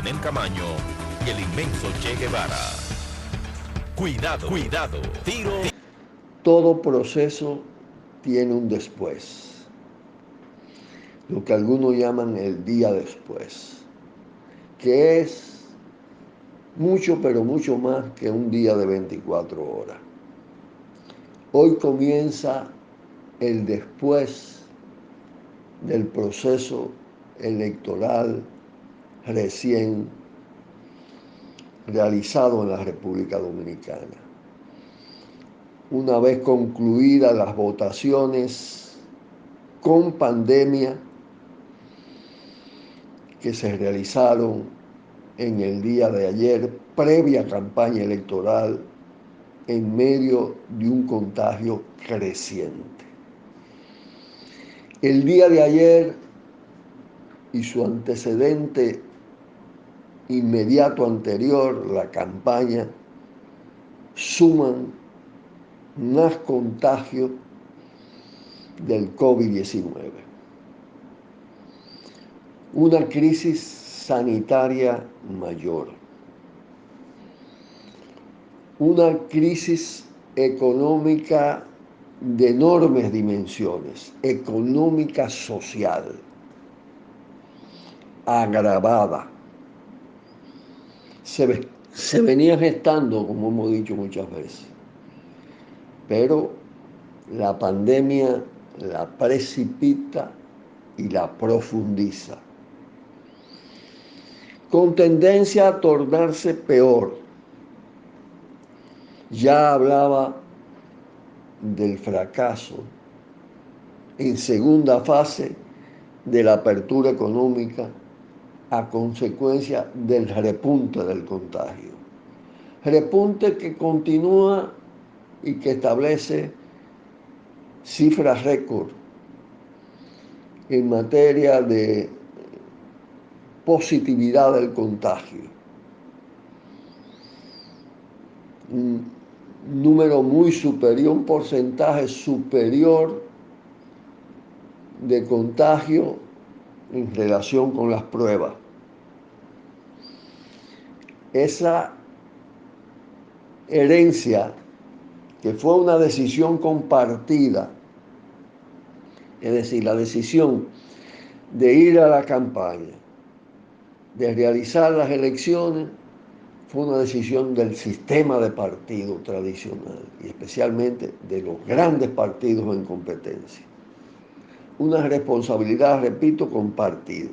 Leonel Camaño y el inmenso Che Guevara. Cuidado, cuidado, tiro. Todo proceso tiene un después, lo que algunos llaman el día después, que es mucho, pero mucho más que un día de 24 horas. Hoy comienza el después del proceso electoral recién realizado en la República Dominicana. Una vez concluidas las votaciones con pandemia que se realizaron en el día de ayer, previa campaña electoral, en medio de un contagio creciente. El día de ayer y su antecedente inmediato anterior, la campaña, suman más contagios del COVID-19. Una crisis sanitaria mayor. Una crisis económica de enormes dimensiones, económica social, agravada. Se venía gestando, como hemos dicho muchas veces, pero la pandemia la precipita y la profundiza, con tendencia a tornarse peor. Ya hablaba del fracaso en segunda fase de la apertura económica a consecuencia del repunte del contagio. Repunte que continúa y que establece cifras récord en materia de positividad del contagio. Un número muy superior, un porcentaje superior de contagio en relación con las pruebas. Esa herencia, que fue una decisión compartida, es decir, la decisión de ir a la campaña, de realizar las elecciones, fue una decisión del sistema de partido tradicional y especialmente de los grandes partidos en competencia. Una responsabilidad, repito, compartida.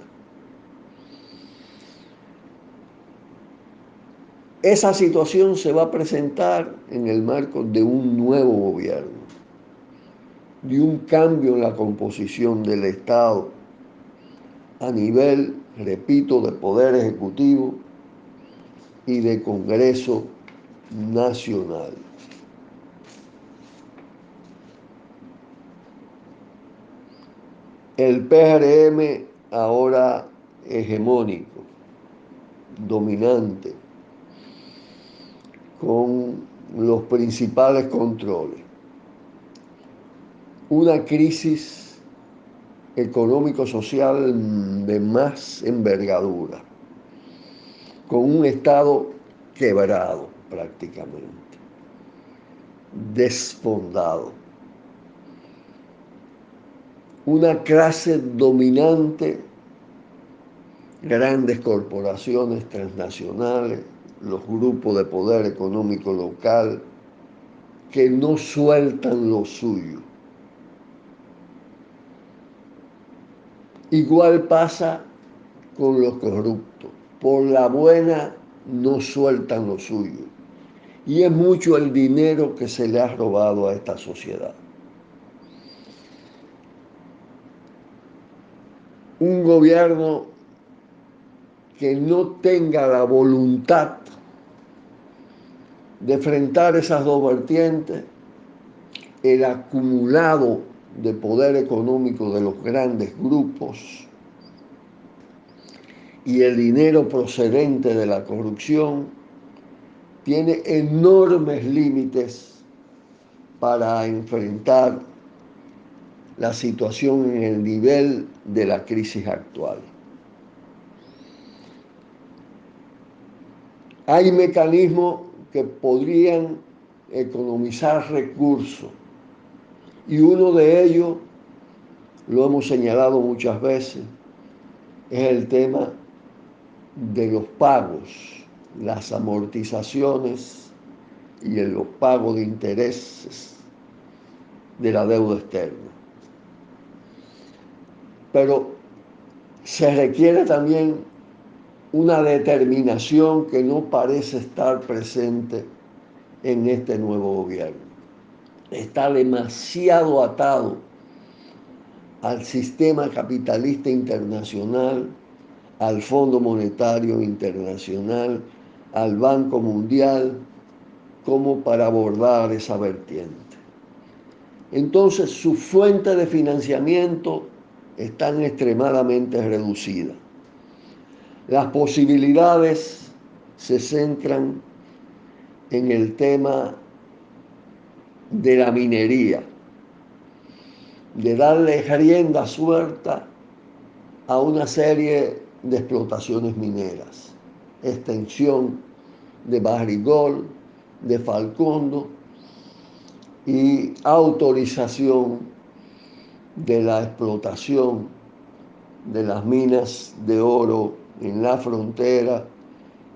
Esa situación se va a presentar en el marco de un nuevo gobierno, de un cambio en la composición del Estado a nivel, repito, de Poder Ejecutivo y de Congreso Nacional. El PRM ahora hegemónico, dominante, con los principales controles. Una crisis económico-social de más envergadura, con un Estado quebrado prácticamente, desfondado. Una clase dominante, grandes corporaciones transnacionales, los grupos de poder económico local, que no sueltan lo suyo. Igual pasa con los corruptos. Por la buena no sueltan lo suyo. Y es mucho el dinero que se le ha robado a esta sociedad. Un gobierno que no tenga la voluntad de enfrentar esas dos vertientes, el acumulado de poder económico de los grandes grupos y el dinero procedente de la corrupción, tiene enormes límites para enfrentar la situación en el nivel de la crisis actual. Hay mecanismos que podrían economizar recursos y uno de ellos, lo hemos señalado muchas veces, es el tema de los pagos, las amortizaciones y los pagos de intereses de la deuda externa. Pero se requiere también una determinación que no parece estar presente en este nuevo gobierno. Está demasiado atado al sistema capitalista internacional, al Fondo Monetario Internacional, al Banco Mundial, como para abordar esa vertiente. Entonces, sus fuentes de financiamiento están extremadamente reducidas. Las posibilidades se centran en el tema de la minería, de darle rienda suelta a una serie de explotaciones mineras, extensión de Barrigol, de Falcondo y autorización de la explotación de las minas de oro en la frontera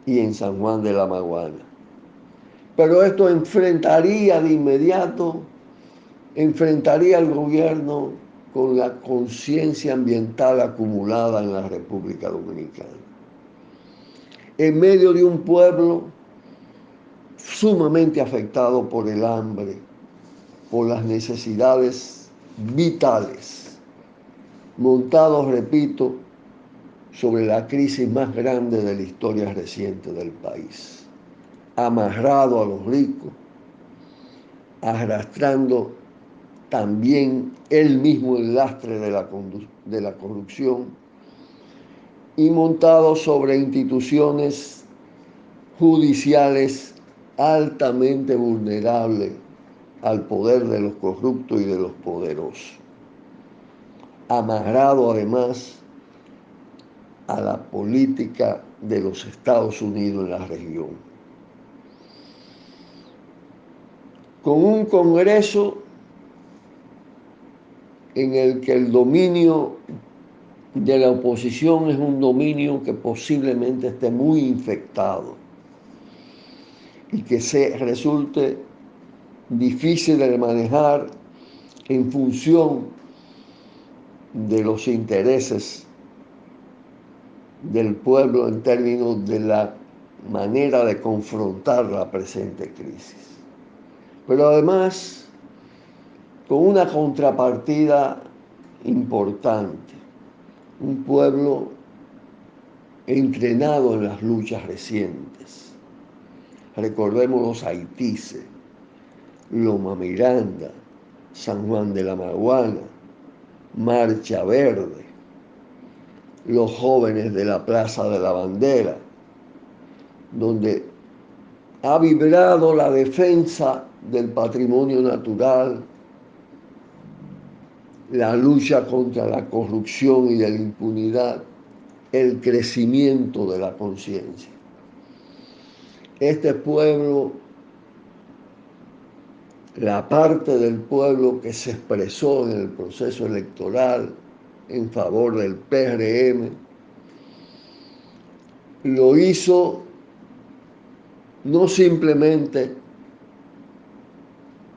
y en San Juan de la Maguana. Pero esto enfrentaría de inmediato, enfrentaría al gobierno con la conciencia ambiental acumulada en la República Dominicana. En medio de un pueblo sumamente afectado por el hambre, por las necesidades vitales, montados, repito, sobre la crisis más grande de la historia reciente del país, amarrado a los ricos, arrastrando también él mismo el lastre de la corrupción y montado sobre instituciones judiciales altamente vulnerables al poder de los corruptos y de los poderosos, amarrado además a la política de los Estados Unidos en la región, con un Congreso en el que el dominio de la oposición es un dominio que posiblemente esté muy infectado y que se resulte difícil de manejar en función de los intereses del pueblo en términos de la manera de confrontar la presente crisis. Pero además, con una contrapartida importante, un pueblo entrenado en las luchas recientes. Recordemos los Haitises, Loma Miranda, San Juan de la Maguana, Marcha Verde, los jóvenes de la Plaza de la Bandera, donde ha vibrado la defensa del patrimonio natural, la lucha contra la corrupción y de la impunidad, el crecimiento de la conciencia. Este pueblo, la parte del pueblo que se expresó en el proceso electoral en favor del PRM, lo hizo no simplemente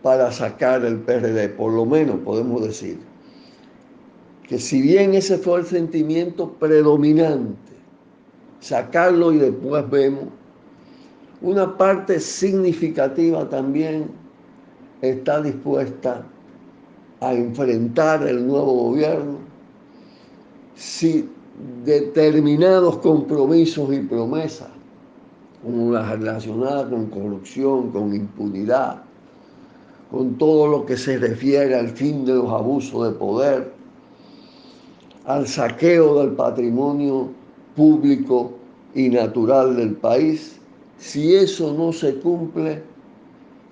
para sacar el PRD, por lo menos podemos decir que si bien ese fue el sentimiento predominante, sacarlo y después vemos, una parte significativa también está dispuesta a enfrentar el nuevo gobierno si determinados compromisos y promesas, como las relacionadas con corrupción, con impunidad, con todo lo que se refiere al fin de los abusos de poder, al saqueo del patrimonio público y natural del país, si eso no se cumple,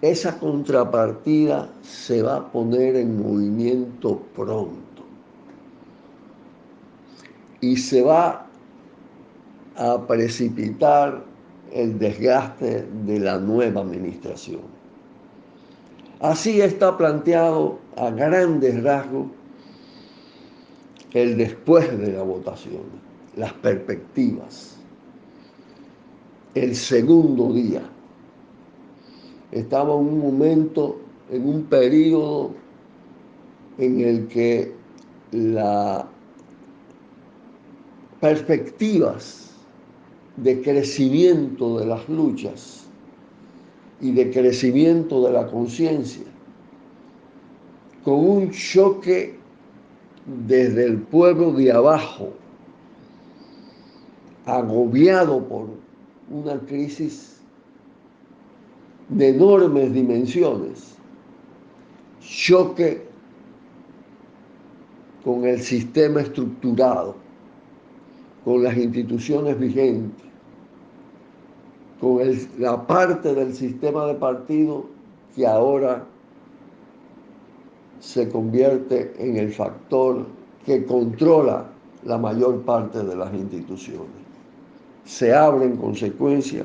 esa contrapartida se va a poner en movimiento pronto y se va a precipitar el desgaste de la nueva administración. Así está planteado a grandes rasgos el después de la votación, las perspectivas, el segundo día. Estamos en un momento, en un periodo en el que las perspectivas de crecimiento de las luchas y de crecimiento de la conciencia, con un choque desde el pueblo de abajo, agobiado por una crisis de enormes dimensiones, choque con el sistema estructurado, con las instituciones vigentes, con la parte del sistema de partido que ahora se convierte en el factor que controla la mayor parte de las instituciones. Se abre en consecuencia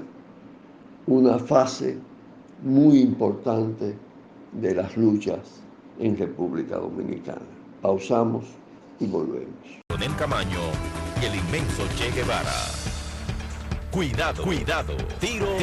una fase muy importante de las luchas en República Dominicana. Pausamos y volvemos. Leonel Camaño y el inmenso Che Guevara. Cuidado, cuidado, tiro